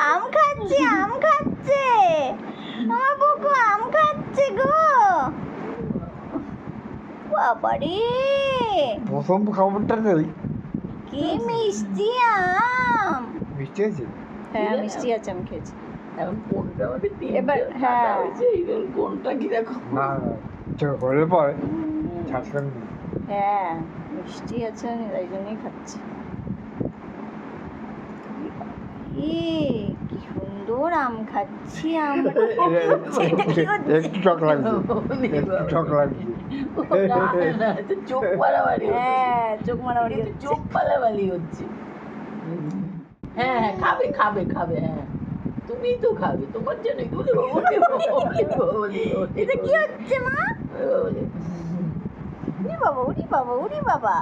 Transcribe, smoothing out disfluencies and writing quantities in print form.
আম খাচ্ছে আম খাচ্ছে আমার বুকু আম খাচ্ছে গো বাবারে প্রথম খাবারটা নেই কি মিষ্টি আম মিষ্টি আছে হ্যাঁ মিষ্টি আছে আমি খেয়েছি এখন কোনটা আমাকে এবার হ্যাঁ এইবার কোনটা কিরকম না না হলে পরে ছাড়তাম না হ্যাঁ মিষ্টি আছে তাই জন্যই খাচ্ছি কি সুন্দর আম খাচ্ছি আম একটু টক লাগছে একটু টক লাগছে চোখ পালাবাড়ি হ্যাঁ চোখ মারামারি চোখ পালাবাড়ি হচ্ছে হ্যাঁ হ্যাঁ খাবে খাবে খাবে হ্যাঁ তুমি তো খাবে তোমার জন্য এটা কি হচ্ছে মা উরি বাবা উরি বাবা উরি বাবা